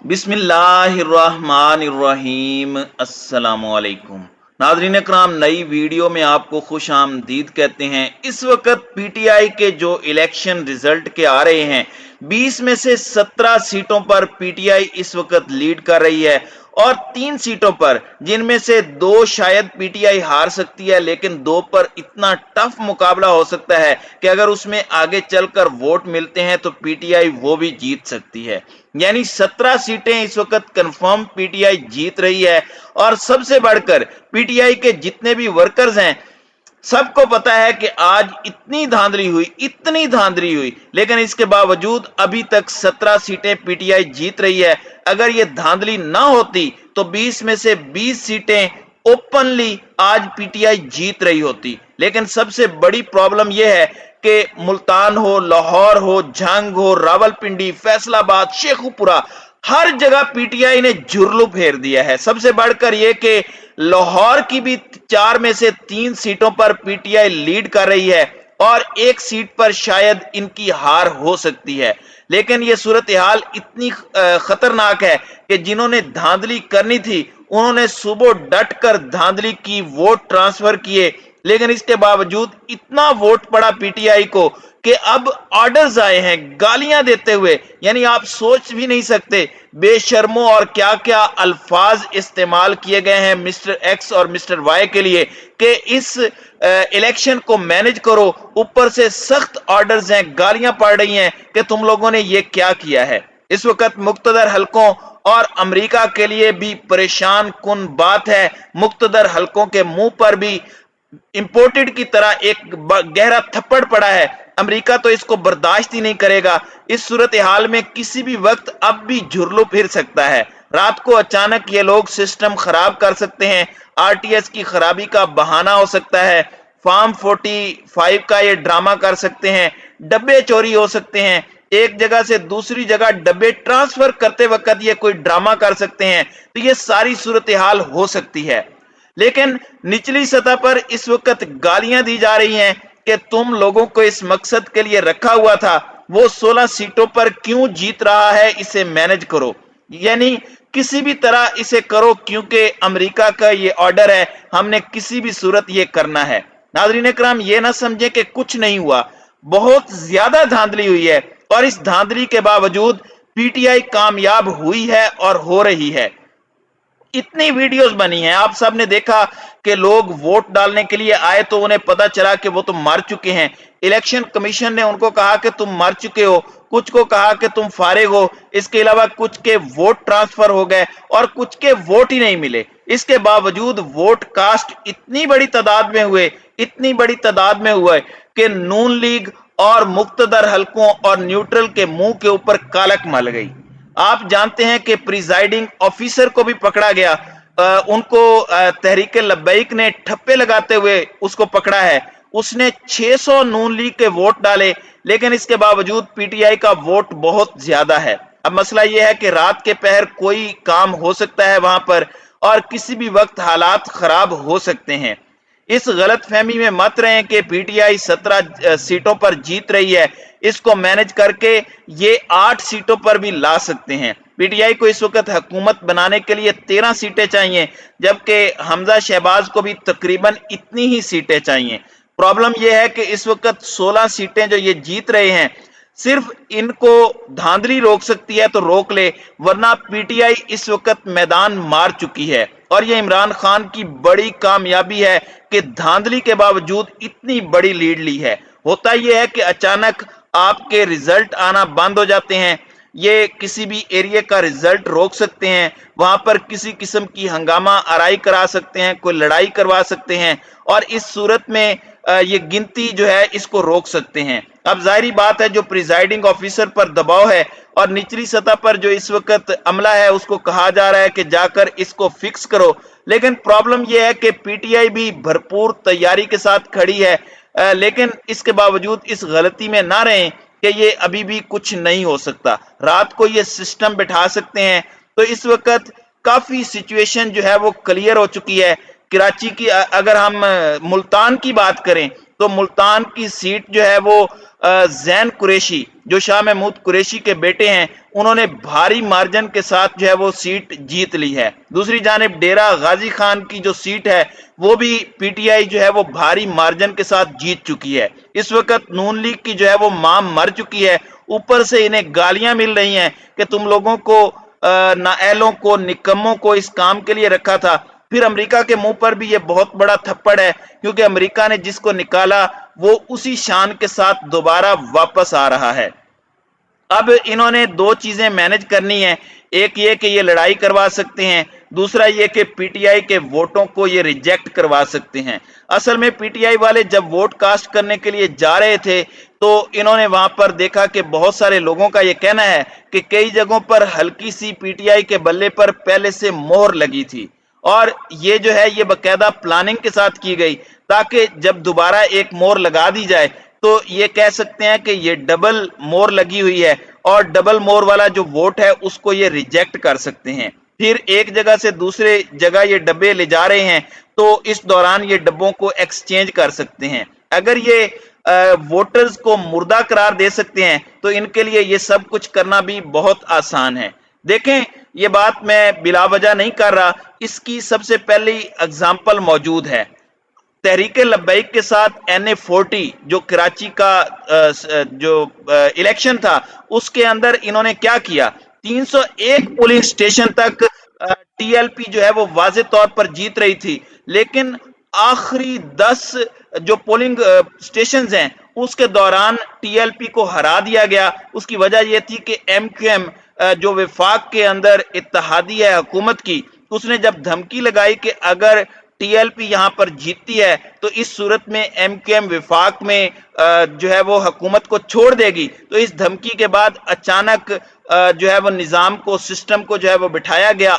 बिस्मिल्लाहिर्रहमानिर्रहीम। अस्सलाम वालेकुम नाज़रीन इकराम, नई वीडियो में आपको खुश आमदीद कहते हैं। इस वक्त पीटीआई के जो इलेक्शन रिजल्ट के आ रहे हैं, 20 में से 17 सीटों पर पीटीआई इस वक्त लीड कर रही है और 3 सीटों पर, जिनमें से 2 शायद पीटीआई हार सकती है, लेकिन 2 पर इतना टफ मुकाबला हो सकता है कि अगर उसमें आगे चलकर वोट मिलते हैं तो पीटीआई वो भी जीत सकती है। यानी 17 सीटें इस वक्त कंफर्म पीटीआई जीत रही है। और सबसे बढ़कर पीटीआई के जितने भी वर्कर्स हैं, सबको पता है कि आज इतनी धांधली हुई, लेकिन इसके बावजूद अभी तक 17 सीटें पीटीआई जीत रही है। अगर ये धांधली ना होती तो 20 में से 20 सीटें ओपनली आज पीटीआई जीत रही होती। लेकिन सबसे बड़ी प्रॉब्लम यह है कि मुल्तान हो, लाहौर हो, झंग हो, रावलपिंडी, फैसलाबाद, शेखुपुरा, हर जगह पीटीआई ने जुर्लू फेर दिया है। सबसे बढ़कर यह कि लाहौर की भी 4 में से 3 सीटों पर पीटीआई लीड कर रही है और 1 सीट पर शायद इनकी हार हो सकती है। लेकिन यह सूरत हाल इतनी खतरनाक है कि जिन्होंने धांधली करनी थी उन्होंने सुबह डट कर धांधली की, वोट ट्रांसफर किए, लेकिन इसके बावजूद इतना वोट पड़ा पीटीआई को कि अब ऑर्डर्स आए हैं गालियां देते हुए। यानी आप सोच भी नहीं सकते बेशर्मों और क्या क्या अल्फाज इस्तेमाल किए गए हैं मिस्टर एक्स और मिस्टर वाई के लिए कि इस इलेक्शन को मैनेज करो। ऊपर से सख्त ऑर्डर्स हैं, गालियां पड़ रही हैं कि तुम लोगों ने ये क्या किया है। इस वक्त मुख्तदर हलकों और अमेरिका के लिए भी परेशान कुन बात है। मुख्तदर हलकों के मुंह पर भी इंपोर्टेड की तरह एक गहरा थप्पड़ पड़ा है। अमेरिका तो इसको बर्दाश्त ही नहीं करेगा। इस सूरत हाल में किसी भी वक्त अब भी झुरलू फिर सकता है। रात को अचानक ये लोग सिस्टम खराब कर सकते हैं, आरटीएस की खराबी का बहाना हो सकता है, फॉर्म 45 का ये ड्रामा कर सकते हैं, डब्बे चोरी हो सकते हैं, एक जगह से दूसरी जगह डब्बे ट्रांसफर करते वक्त ये कोई ड्रामा कर सकते हैं। तो ये सारी सूरत हाल हो सकती है। लेकिन निचली सतह पर इस वक्त गालियां दी जा रही हैं कि तुम लोगों को इस मकसद के लिए रखा हुआ था, वो 16 सीटों पर क्यों जीत रहा है, इसे मैनेज करो। यानी किसी भी तरह इसे करो क्योंकि अमेरिका का ये ऑर्डर है, हमने किसी भी सूरत ये करना है। नाज़रीन इकराम, ये ना समझे कि कुछ नहीं हुआ, बहुत ज्यादा धांधली हुई है और इस धांधली के बावजूद पीटीआई कामयाब हुई है और हो रही है। इतनी वीडियोस बनी हैं, आप सब ने देखा कि लोग वोट डालने के लिए आए तो उन्हें पता चला कि वो तो मर चुके हैं। इलेक्शन कमीशन ने उनको कहा कि तुम मर चुके हो, कुछ को कहा कि तुम फारिग हो, इसके अलावा कुछ के वोट ट्रांसफर हो गए और कुछ के वोट ही नहीं मिले। इसके बावजूद वोट कास्ट इतनी बड़ी तादाद में हुए कि नून लीग और मुक्तदर हलकों और न्यूट्रल के मुंह के ऊपर कालक मल गई। आप जानते हैं कि प्रिजाइडिंग ऑफिसर को भी पकड़ा गया, उनको तहरीक लब्बैक ने ठप्पे लगाते हुए उसको पकड़ा है। उसने 600 नून लीग के वोट डाले, लेकिन इसके बावजूद पीटीआई का वोट बहुत ज्यादा है। अब मसला यह है कि रात के पहर कोई काम हो सकता है वहां पर और किसी भी वक्त हालात खराब हो सकते हैं। इस गलत फहमी में मत रहें कि पीटीआई 17 सीटों पर जीत रही है, इसको मैनेज करके ये 8 सीटों पर भी ला सकते हैं। पीटीआई को इस वक्त हुकूमत बनाने के लिए 13 सीटें चाहिए, जबकि हमजा शहबाज को भी तकरीबन इतनी ही सीटें चाहिए। प्रॉब्लम यह है कि इस वक्त 16 सीटें जो ये जीत रहे हैं, सिर्फ इनको धांधली रोक सकती है तो रोक ले, वरना पीटीआई इस वक्त मैदान मार चुकी है। और ये इमरान खान की बड़ी कामयाबी है कि धांधली के बावजूद इतनी बड़ी लीड ली है। होता यह है कि अचानक आपके रिजल्ट आना बंद हो जाते हैं, ये किसी भी एरिया का रिजल्ट रोक सकते हैं, वहां पर किसी किस्म की हंगामा आराई करा सकते हैं, कोई लड़ाई करवा सकते हैं और इस सूरत में ये गिनती जो है इसको रोक सकते हैं। अब जाहिर बात है जो प्रिजाइडिंग ऑफिसर पर दबाव है और निचली सतह पर जो इस वक्त अमला है उसको कहा जा रहा है कि जाकर इसको फिक्स करो। लेकिन प्रॉब्लम यह है कि पीटीआई भी भरपूर तैयारी के साथ खड़ी है, लेकिन इसके बावजूद इस गलती में ना रहें कि ये अभी भी कुछ नहीं हो सकता। रात को ये सिस्टम बिठा सकते हैं। तो इस वक्त काफी सिचुएशन जो है वो क्लियर हो चुकी है। कराची की अगर हम मुल्तान की बात करें तो मुल्तान की सीट जो है वो जैन कुरैशी जो शाह महमूद कुरैशी के बेटे हैं, उन्होंने भारी मार्जिन के साथ जो है वो सीट जीत ली है। दूसरी जानिब डेरा गाजी खान की जो सीट है वो भी पीटीआई जो है वो भारी मार्जिन के साथ जीत चुकी है। इस वक्त नून लीग की जो है वो मां मर चुकी है, ऊपर से इन्हें गालियां मिल रही हैं कि तुम लोगों को, नाअहलों को, निकम्मों को इस काम के लिए रखा था। फिर अमेरिका के मुंह पर भी ये बहुत बड़ा थप्पड़ है, क्योंकि अमेरिका ने जिसको निकाला वो उसी शान के साथ दोबारा वापस आ रहा है। अब इन्होंने दो चीजें मैनेज करनी है, एक ये कि ये लड़ाई करवा सकते हैं, दूसरा ये कि पीटीआई के वोटों को ये रिजेक्ट करवा सकते हैं। असल में पीटीआई वाले जब वोट कास्ट करने के लिए जा रहे थे तो इन्होंने वहां पर देखा कि बहुत सारे लोगों का ये कहना है कि कई जगहों पर हल्की सी पीटीआई के बल्ले पर पहले से मोहर लगी थी, और ये जो है ये बकायदा प्लानिंग के साथ की गई ताकि जब दोबारा एक मोहर लगा दी जाए तो ये कह सकते हैं कि ये डबल मोहर लगी हुई है, और डबल मोहर वाला जो वोट है उसको ये रिजेक्ट कर सकते हैं। फिर एक जगह से दूसरे जगह ये डब्बे ले जा रहे हैं तो इस दौरान ये डब्बों को एक्सचेंज कर सकते हैं। अगर ये वोटर्स को मुर्दा करार दे सकते हैं तो इनके लिए ये सब कुछ करना भी बहुत आसान है। देखें, ये बात मैं बिलावजह नहीं कर रहा, इसकी सबसे पहली एग्जाम्पल मौजूद है। तहरीके लब्बैक के साथ NA40 जो कराची का जो इलेक्शन था उसके अंदर इन्होंने क्या किया, 301 पोलिंग स्टेशन तक टीएलपी जो है वो वाज़े तौर पर जीत रही थी, लेकिन आखिरी 10 जो पोलिंग स्टेशन हैं उसके दौरान टीएलपी को हरा दिया गया। उसकी वजह यह थी कि MQM जो वफाक के अंदर इत्तेहादी है हुकूमत की, उसने जब धमकी लगाई कि अगर टीएलपी यहां पर जीतती है तो इस सूरत में MQM वफाक में जो है वो हुकूमत को छोड़ देगी, तो इस धमकी के बाद अचानक जो है वो निज़ाम को, सिस्टम को जो है वो बिठाया गया,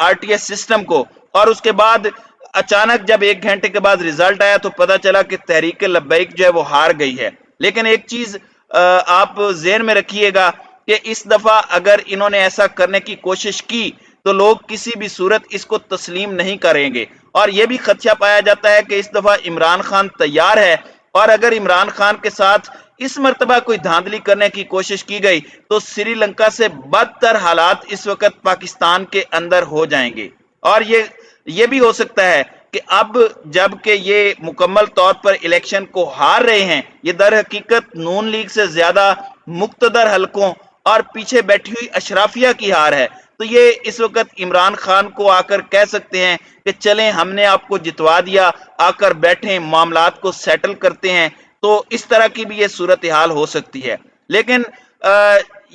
RTS सिस्टम को, और उसके बाद अचानक जब 1 घंटे के बाद रिजल्ट आया तो पता चला कि तहरीक लब्बैक जो है वो हार गई है। लेकिन एक चीज आप ज़हन में रखिएगा कि इस दफा अगर इन्होंने ऐसा करने की कोशिश की तो लोग किसी भी सूरत इसको तस्लीम नहीं करेंगे, और यह भी खदशा पाया जाता है कि इस दफा इमरान खान तैयार है, और अगर इमरान खान के साथ इस मर्तबा कोई धांधली करने की कोशिश की गई तो श्रीलंका से बदतर हालात इस वक्त पाकिस्तान के अंदर हो जाएंगे। और ये भी हो सकता है कि अब जबकि ये मुकम्मल तौर पर इलेक्शन को हार रहे हैं, ये दर हकीकत नून लीग से ज्यादा मुक्तदर हलकों और पीछे बैठी हुई अशराफिया की हार है, तो ये इस वक्त इमरान खान को आकर कह सकते हैं कि चलें हमने आपको जितवा दिया, आकर बैठें, मामलात को सेटल करते हैं। तो इस तरह की भी ये सूरत हाल हो सकती है। लेकिन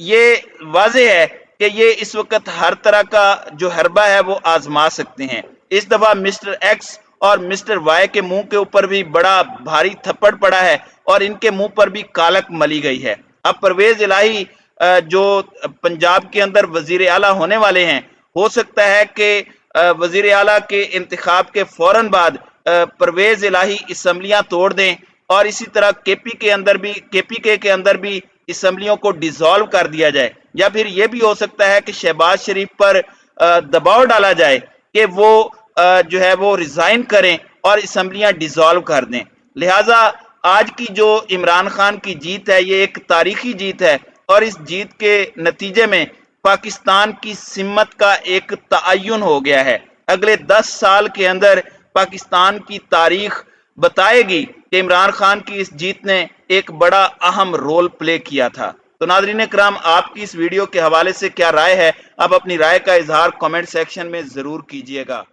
ये वाज़ेह है कि ये इस वक्त हर तरह का जो हरबा है वो आजमा सकते हैं। इस दफा मिस्टर एक्स और मिस्टर वाई के मुंह के ऊपर भी बड़ा भारी थप्पड़ पड़ा है और इनके मुंह पर भी कालक मली गई है। अब परवेज इलाही जो पंजाब के अंदर वजीर आला होने वाले हैं, हो सकता है कि वजीर आला के इंतखाब के फौरन बाद परवेज इलाही असम्बलियां तोड़ दें, और इसी तरह KPK के अंदर भी असम्बलियों को डिसॉल्व कर दिया जाए, या फिर यह भी हो सकता है कि शहबाज शरीफ पर दबाव डाला जाए कि वो जो है वो रिजाइन करें और असम्बलियां डिसॉल्व कर दें। लिहाजा आज की जो इमरान खान की जीत है ये एक तारीखी जीत है, और इस जीत के नतीजे में पाकिस्तान की सिमत का एक तयन हो गया है। अगले 10 साल के अंदर पाकिस्तान की तारीख बताएगी कि इमरान खान की इस जीत ने एक बड़ा अहम रोल प्ले किया था। तो नाज़रीन इकराम, आपकी इस वीडियो के हवाले से क्या राय है? आप अपनी राय का इजहार कमेंट सेक्शन में जरूर कीजिएगा।